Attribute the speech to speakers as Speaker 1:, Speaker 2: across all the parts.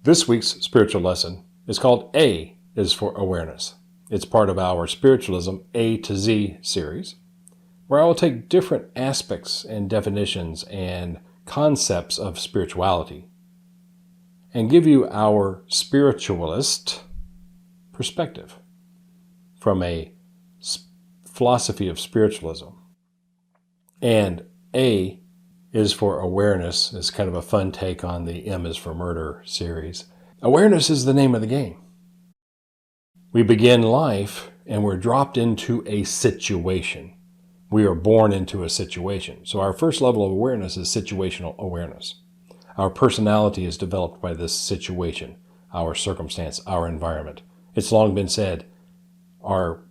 Speaker 1: This week's spiritual lesson is called A is for Awareness. It's part of our Spiritualism A to Z series, where I will take different aspects and definitions and concepts of spirituality and give you our spiritualist perspective from a philosophy of spiritualism. And A is for Awareness is kind of a fun take on the M is for Murder series. Awareness is the name of the game. We begin life and we're dropped into a situation. We are born into a situation. So our first level of awareness is situational awareness. Our personality is developed by this situation, our circumstance, our environment. It's long been said, our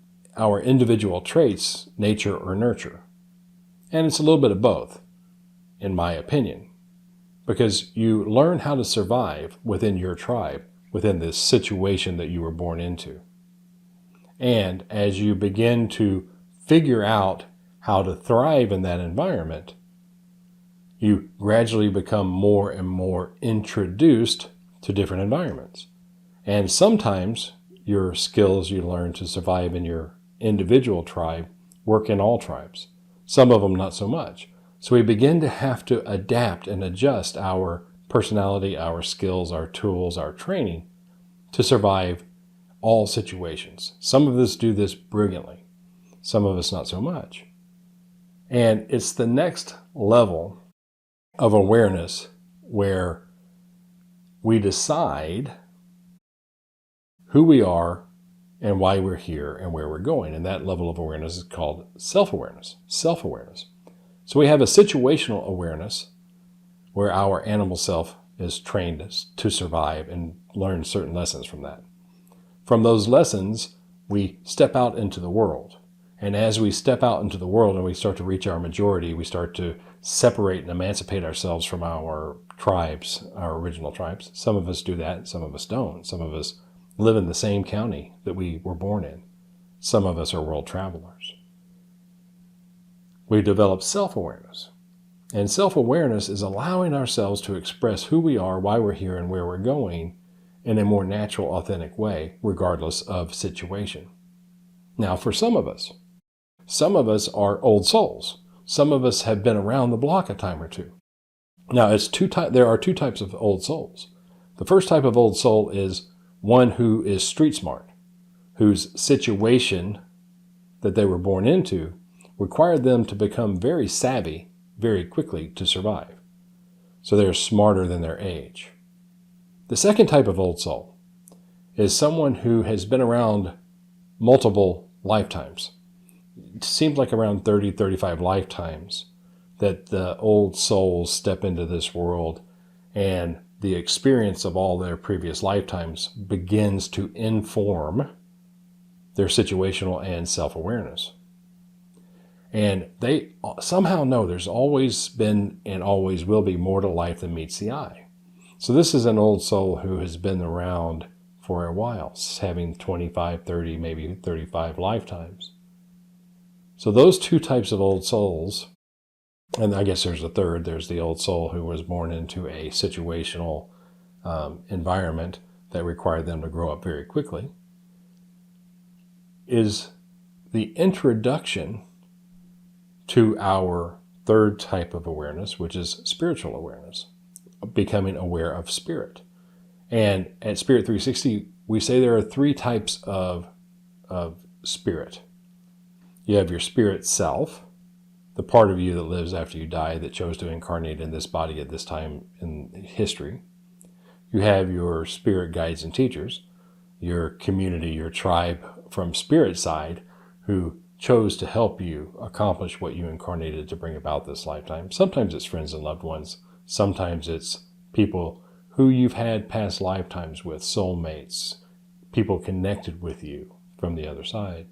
Speaker 1: individual traits, nature or nurture. And it's a little bit of both, in my opinion, because you learn how to survive within your tribe, within this situation that you were born into. And as you begin to figure out how to thrive in that environment, you gradually become more and more introduced to different environments. And sometimes your skills you learn to survive in your individual tribe work in all tribes. Some of them not so much. So we begin to have to adapt and adjust our personality, our skills, our tools, our training to survive all situations. Some of us do this brilliantly. Some of us not so much. And it's the next level of awareness where we decide who we are and why we're here and where we're going. And that level of awareness is called self-awareness. Self-awareness. So we have a situational awareness where our animal self is trained to survive and learn certain lessons from that. From those lessons, we step out into the world. And as we step out into the world and we start to reach our majority, we start to separate and emancipate ourselves from our tribes, our original tribes. Some of us do that, some of us don't. Some of us live in the same county that we were born in. Some of us are world travelers. We develop self-awareness. And self-awareness is allowing ourselves to express who we are, why we're here, and where we're going in a more natural, authentic way, regardless of situation. Now, for some of us are old souls. Some of us have been around the block a time or two. Now, there are two types of old souls. The first type of old soul is one who is street smart, whose situation that they were born into required them to become very savvy very quickly to survive. So they're smarter than their age. The second type of old soul is someone who has been around multiple lifetimes. It seems like around 30, 35 lifetimes that the old souls step into this world, and the experience of all their previous lifetimes begins to inform their situational and self-awareness. And they somehow know there's always been and always will be more to life than meets the eye. So this is an old soul who has been around for a while, having 25, 30, maybe 35 lifetimes. So those two types of old souls, and I guess there's a third, there's the old soul who was born into a situational environment that required them to grow up very quickly, is the introduction to our third type of awareness, which is spiritual awareness, becoming aware of spirit. And at Spirit360, we say there are three types of spirit. You have your spirit self, the part of you that lives after you die that chose to incarnate in this body at this time in history. You have your spirit guides and teachers, your community, your tribe from spirit side, who chose to help you accomplish what you incarnated to bring about this lifetime. Sometimes it's friends and loved ones. Sometimes it's people who you've had past lifetimes with, soulmates, people connected with you from the other side.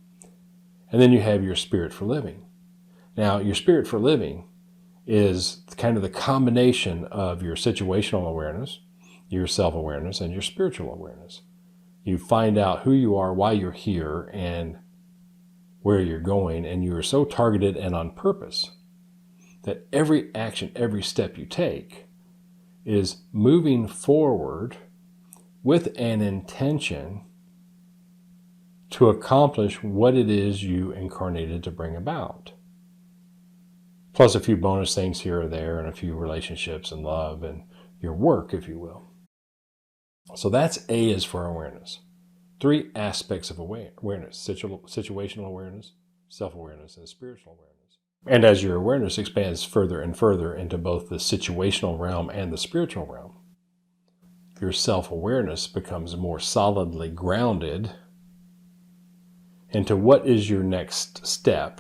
Speaker 1: And then you have your spirit for living. Now, your spirit for living is kind of the combination of your situational awareness, your self-awareness, and your spiritual awareness. You find out who you are, why you're here, and where you're going, and you are so targeted and on purpose that every action, every step you take is moving forward with an intention to accomplish what it is you incarnated to bring about. Plus a few bonus things here or there, and a few relationships and love and your work, if you will. So that's A is for awareness. 3 aspects of awareness: situational awareness, self-awareness, and spiritual awareness. And as your awareness expands further and further into both the situational realm and the spiritual realm, your self-awareness becomes more solidly grounded into what is your next step,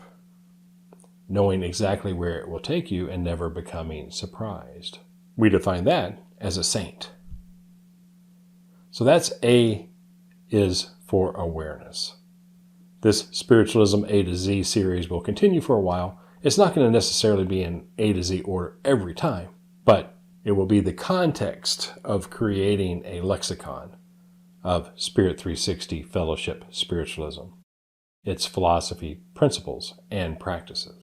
Speaker 1: knowing exactly where it will take you and never becoming surprised. We define that as a saint. So that's A is for awareness. This Spiritualism A to Z series will continue for a while. It's not going to necessarily be in A to Z order every time, but it will be the context of creating a lexicon of Spirit360 Fellowship Spiritualism, its philosophy, principles, and practices.